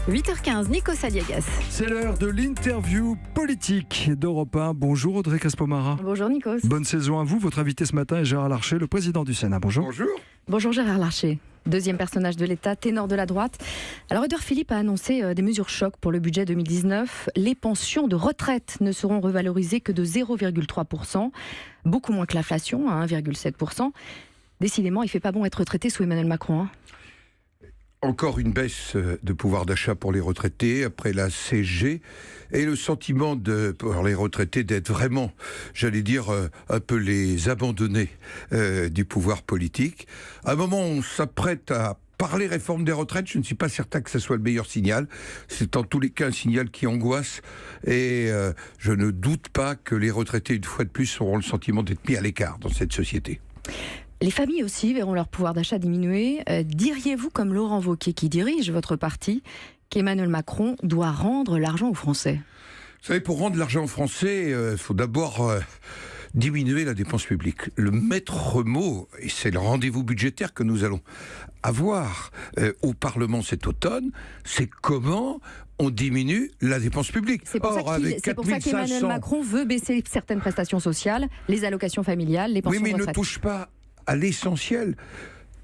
8h15, Nikos Aliagas. C'est l'heure de l'interview politique d'Europe 1. Bonjour Audrey Caspo-Mara. Bonjour Nikos. Bonne saison à vous. Votre invité ce matin est Gérard Larcher, le président du Sénat. Bonjour. Bonjour. Bonjour Gérard Larcher, deuxième personnage de l'État, ténor de la droite. Alors Édouard Philippe a annoncé des mesures choc pour le budget 2019. Les pensions de retraite ne seront revalorisées que de 0,3%, beaucoup moins que l'inflation, à 1,7%. Décidément, il ne fait pas bon être retraité sous Emmanuel Macron. Encore une baisse de pouvoir d'achat pour les retraités après la CSG et le sentiment pour les retraités d'être vraiment, j'allais dire, un peu les abandonnés du pouvoir politique. À un moment, on s'apprête à parler réforme des retraites, je ne suis pas certain que ce soit le meilleur signal. C'est en tous les cas un signal qui angoisse et je ne doute pas que les retraités, une fois de plus, auront le sentiment d'être mis à l'écart dans cette société. Les familles aussi verront leur pouvoir d'achat diminuer. Diriez-vous, comme Laurent Wauquiez qui dirige votre parti, qu'Emmanuel Macron doit rendre l'argent aux Français ? Vous savez, pour rendre l'argent aux Français, il faut d'abord diminuer la dépense publique. Le maître mot, et c'est le rendez-vous budgétaire que nous allons avoir au Parlement cet automne, c'est comment on diminue la dépense publique. C'est pour ça qu'Emmanuel Macron veut baisser certaines prestations sociales, les allocations familiales, les pensions de retraite. Oui, mais il ne touche pas à l'essentiel.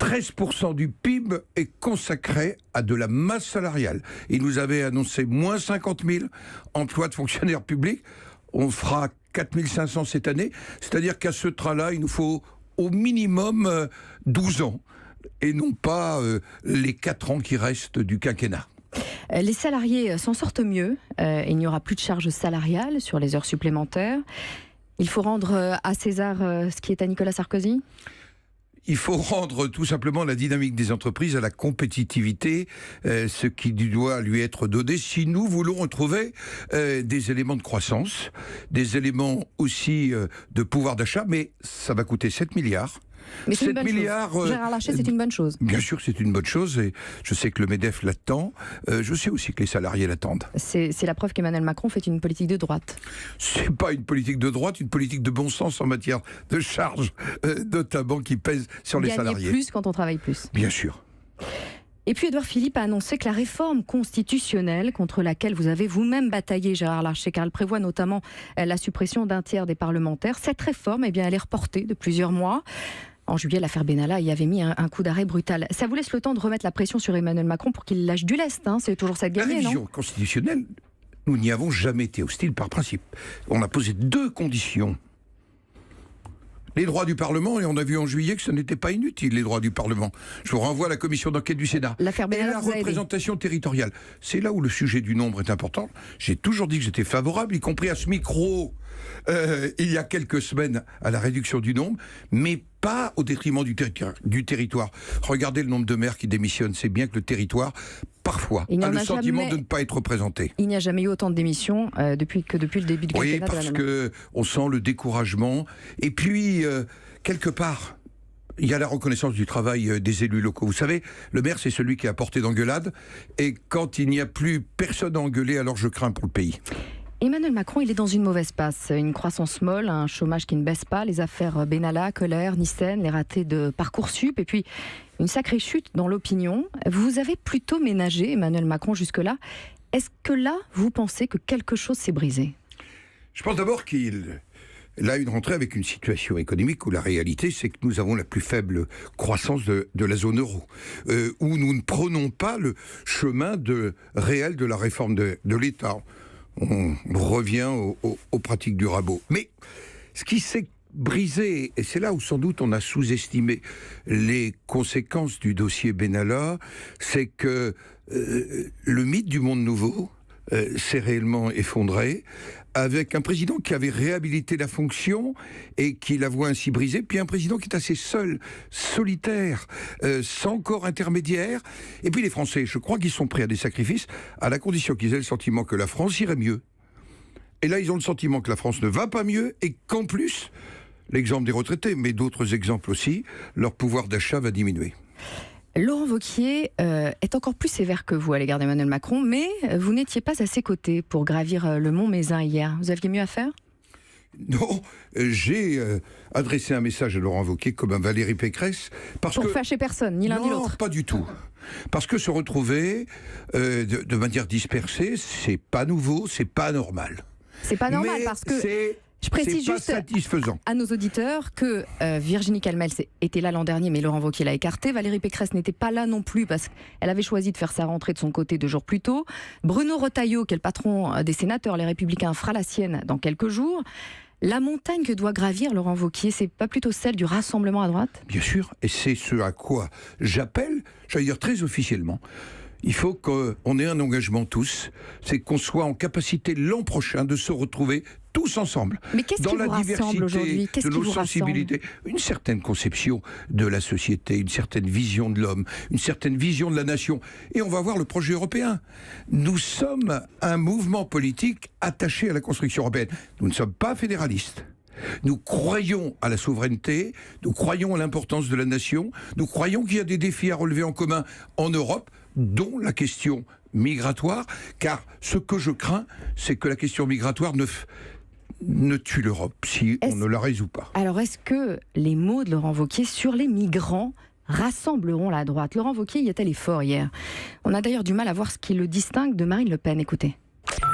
13% du PIB est consacré à de la masse salariale. Il nous avait annoncé moins 50 000 emplois de fonctionnaires publics. On fera 4 500 cette année. C'est-à-dire qu'à ce train-là, il nous faut au minimum 12 ans. Et non pas les 4 ans qui restent du quinquennat. Les salariés s'en sortent mieux. Il n'y aura plus de charges salariales sur les heures supplémentaires. Il faut rendre à César ce qui est à Nicolas Sarkozy ? Il faut rendre tout simplement la dynamique des entreprises à la compétitivité, ce qui doit lui être donné si nous voulons retrouver des éléments de croissance, des éléments aussi de pouvoir d'achat, mais ça va coûter 7 milliards. Mais c'est une bonne chose. Gérard Larcher, c'est une bonne chose. Bien sûr, c'est une bonne chose et je sais que le MEDEF l'attend. Je sais aussi que les salariés l'attendent. C'est la preuve qu'Emmanuel Macron fait une politique de droite. C'est pas une politique de droite, une politique de bon sens en matière de charges, notamment qui pèsent sur les salariés. Gagner plus quand on travaille plus. Bien sûr. Et puis Édouard Philippe a annoncé que la réforme constitutionnelle contre laquelle vous avez vous-même bataillé, Gérard Larcher, car elle prévoit notamment la suppression d'un tiers des parlementaires, cette réforme, elle est reportée de plusieurs mois. En juillet, l'affaire Benalla y avait mis un coup d'arrêt brutal. Ça vous laisse le temps de remettre la pression sur Emmanuel Macron pour qu'il lâche du lest, c'est toujours ça de gagner, non ? La révision constitutionnelle, nous n'y avons jamais été hostiles par principe. On a posé 2 conditions. Les droits du Parlement, et on a vu en juillet que ce n'était pas inutile, les droits du Parlement. Je vous renvoie à la commission d'enquête du Sénat. L'affaire Benalla, et la représentation territoriale. C'est là où le sujet du nombre est important. J'ai toujours dit que j'étais favorable, y compris à ce micro, il y a quelques semaines, à la réduction du nombre, mais pas au détriment du territoire. Regardez le nombre de maires qui démissionnent. C'est bien que le territoire, parfois, a le sentiment de ne pas être représenté. Il n'y a jamais eu autant de démissions depuis le début du quinquennat. Oui, parce qu'on sent le découragement. Et puis, quelque part, il y a la reconnaissance du travail des élus locaux. Vous savez, le maire, c'est celui qui est à portée d'engueulade. Et quand il n'y a plus personne à engueuler, alors je crains pour le pays. Emmanuel Macron, il est dans une mauvaise passe. Une croissance molle, un chômage qui ne baisse pas, les affaires Benalla, Kohler, Nyssen, les ratés de Parcoursup, et puis une sacrée chute dans l'opinion. Vous avez plutôt ménagé Emmanuel Macron jusque-là. Est-ce que là, vous pensez que quelque chose s'est brisé ? Je pense d'abord qu'il a une rentrée avec une situation économique où la réalité, c'est que nous avons la plus faible croissance de la zone euro, où nous ne prenons pas le chemin réel de la réforme de l'État. On revient aux pratiques du rabot. Mais ce qui s'est brisé, et c'est là où sans doute on a sous-estimé les conséquences du dossier Benalla, c'est que le mythe du monde nouveau s'est réellement effondré, avec un président qui avait réhabilité la fonction et qui la voit ainsi brisée, puis un président qui est assez seul, solitaire, sans corps intermédiaire. Et puis les Français, je crois qu'ils sont prêts à des sacrifices, à la condition qu'ils aient le sentiment que la France irait mieux. Et là, ils ont le sentiment que la France ne va pas mieux et qu'en plus, l'exemple des retraités, mais d'autres exemples aussi, leur pouvoir d'achat va diminuer. Laurent Wauquiez est encore plus sévère que vous à l'égard d'Emmanuel Macron, mais vous n'étiez pas à ses côtés pour gravir le mont Mézin hier. Vous aviez mieux à faire ? Non, j'ai adressé un message à Laurent Wauquiez comme à Valérie Pécresse. Pour fâcher personne, ni l'un ni l'autre. Non, pas du tout. Parce que se retrouver de manière dispersée, c'est pas nouveau, c'est pas normal. C'est pas normal parce que... Je précise juste à nos auditeurs que Virginie Calmels était là l'an dernier, mais Laurent Wauquiez l'a écarté. Valérie Pécresse n'était pas là non plus parce qu'elle avait choisi de faire sa rentrée de son côté 2 jours plus tôt. Bruno Retailleau, qui est le patron des sénateurs, les Républicains, fera la sienne dans quelques jours. La montagne que doit gravir Laurent Wauquiez, c'est pas plutôt celle du rassemblement à droite ? Bien sûr, et c'est ce à quoi j'appelle, j'allais dire très officiellement. Il faut qu'on ait un engagement tous, c'est qu'on soit en capacité l'an prochain de se retrouver tous ensemble. Mais qu'est-ce qui vous rassemble aujourd'hui ? De nos sensibilités, une certaine conception de la société, une certaine vision de l'homme, une certaine vision de la nation. Et on va voir le projet européen. Nous sommes un mouvement politique attaché à la construction européenne. Nous ne sommes pas fédéralistes. Nous croyons à la souveraineté, nous croyons à l'importance de la nation, nous croyons qu'il y a des défis à relever en commun en Europe, dont la question migratoire, car ce que je crains, c'est que la question migratoire ne tue l'Europe si on ne la résout pas. Alors est-ce que les mots de Laurent Wauquiez sur les migrants rassembleront la droite ? Laurent Wauquiez y est allé fort hier. On a d'ailleurs du mal à voir ce qui le distingue de Marine Le Pen. Écoutez.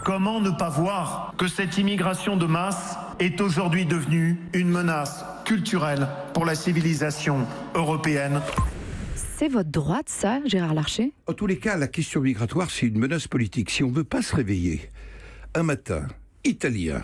Comment ne pas voir que cette immigration de masse est aujourd'hui devenue une menace culturelle pour la civilisation européenne ? C'est votre droite, ça, Gérard Larcher ? En tous les cas, la question migratoire, c'est une menace politique. Si on ne veut pas se réveiller un matin, italien,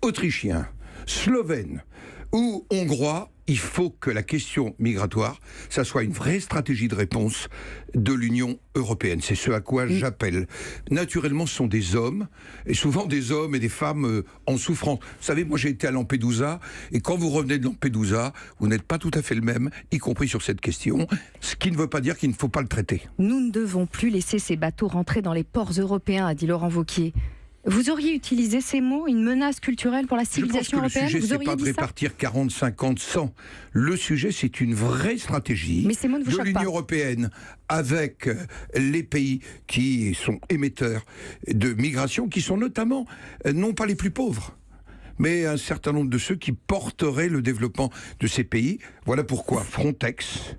autrichien, slovène ou hongrois, il faut que la question migratoire, ça soit une vraie stratégie de réponse de l'Union européenne. C'est ce à quoi j'appelle. Naturellement, ce sont des hommes, et souvent des hommes et des femmes en souffrance. Vous savez, moi j'ai été à Lampedusa, et quand vous revenez de Lampedusa, vous n'êtes pas tout à fait le même, y compris sur cette question, ce qui ne veut pas dire qu'il ne faut pas le traiter. Nous ne devons plus laisser ces bateaux rentrer dans les ports européens, a dit Laurent Wauquiez. Vous auriez utilisé ces mots, une menace culturelle pour la civilisation européenne ? Je pense que le sujet, c'est pas de répartir 40, 50, 100. Le sujet, c'est une vraie stratégie de l'Union européenne avec les pays qui sont émetteurs de migration, qui sont notamment, non pas les plus pauvres, mais un certain nombre de ceux qui porteraient le développement de ces pays. Voilà pourquoi Frontex...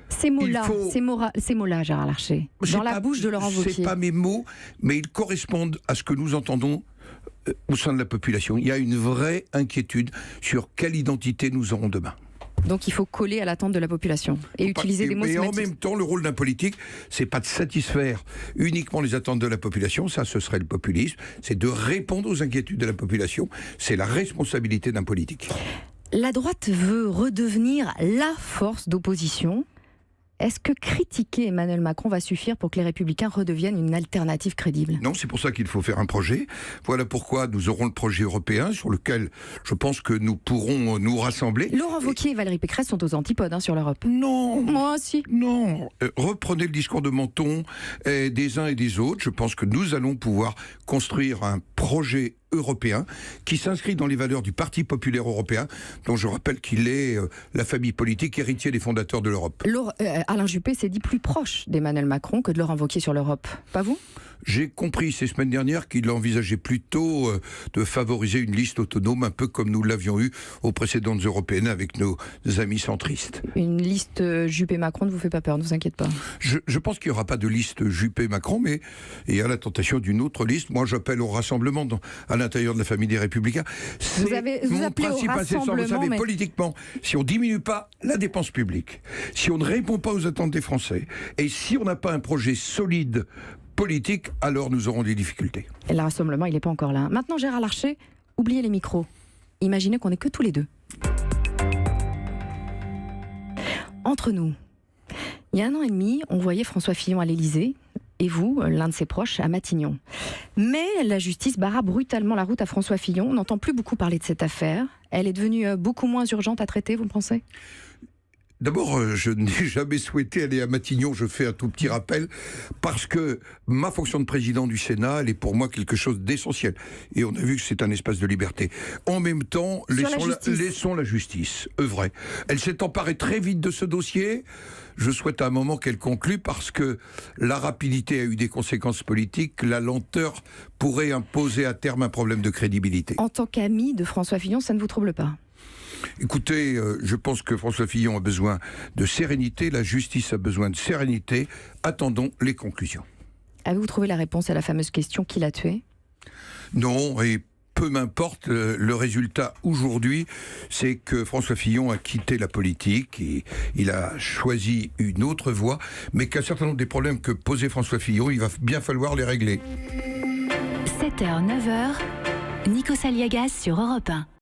Ces mots-là, Gérard Larcher, dans la bouche de Laurent Wauquiez. C'est pas mes mots, mais ils correspondent à ce que nous entendons au sein de la population. Il y a une vraie inquiétude sur quelle identité nous aurons demain. Donc il faut coller à l'attente de la population et utiliser des mots sémantiques. Et en même temps, le rôle d'un politique, c'est pas de satisfaire uniquement les attentes de la population, ça ce serait le populisme, c'est de répondre aux inquiétudes de la population, c'est la responsabilité d'un politique. La droite veut redevenir la force d'opposition. Est-ce que critiquer Emmanuel Macron va suffire pour que les Républicains redeviennent une alternative crédible ? Non, c'est pour ça qu'il faut faire un projet. Voilà pourquoi nous aurons le projet européen sur lequel je pense que nous pourrons nous rassembler. Laurent Wauquiez et Valérie Pécresse sont aux antipodes sur l'Europe. Non. Moi aussi. Non. Reprenez le discours de Menton des uns et des autres. Je pense que nous allons pouvoir construire un projet européen qui s'inscrit dans les valeurs du Parti populaire européen, dont je rappelle qu'il est la famille politique héritier des fondateurs de l'Europe. Alain Juppé s'est dit plus proche d'Emmanuel Macron que de Laurent Wauquiez sur l'Europe. Pas vous ? J'ai compris ces semaines dernières qu'il envisageait plutôt de favoriser une liste autonome, un peu comme nous l'avions eu aux précédentes européennes avec nos amis centristes. Une liste Juppé-Macron ne vous fait pas peur, ne vous inquiétez pas. Je pense qu'il n'y aura pas de liste Juppé-Macron, mais il y a la tentation d'une autre liste. Moi, j'appelle au rassemblement à l'intérieur de la famille des Républicains. Vous appelez au rassemblement, vous savez, politiquement, si on ne diminue pas la dépense publique, si on ne répond pas aux attentes des Français, et si on n'a pas un projet solide politique, alors nous aurons des difficultés. Et le rassemblement, il n'est pas encore là. Maintenant, Gérard Larcher, oubliez les micros. Imaginez qu'on n'est que tous les deux. Entre nous, il y a 1 an et demi, on voyait François Fillon à l'Élysée, et vous, l'un de ses proches, à Matignon. Mais la justice barra brutalement la route à François Fillon. On n'entend plus beaucoup parler de cette affaire. Elle est devenue beaucoup moins urgente à traiter, vous pensez ? D'abord, je n'ai jamais souhaité aller à Matignon, je fais un tout petit rappel, parce que ma fonction de président du Sénat, elle est pour moi quelque chose d'essentiel. Et on a vu que c'est un espace de liberté. En même temps, laissons la justice œuvrer. Elle s'est emparée très vite de ce dossier. Je souhaite à un moment qu'elle conclue, parce que la rapidité a eu des conséquences politiques. La lenteur pourrait imposer à terme un problème de crédibilité. En tant qu'ami de François Fillon, ça ne vous trouble pas ? Écoutez, je pense que François Fillon a besoin de sérénité, la justice a besoin de sérénité. Attendons les conclusions. Avez-vous trouvé la réponse à la fameuse question qui l'a tué ? Non, et peu m'importe, le résultat aujourd'hui, c'est que François Fillon a quitté la politique, et il a choisi une autre voie, mais qu'un certain nombre des problèmes que posait François Fillon, il va bien falloir les régler. 7h, 9h, Nikos Aliagas sur Europe 1.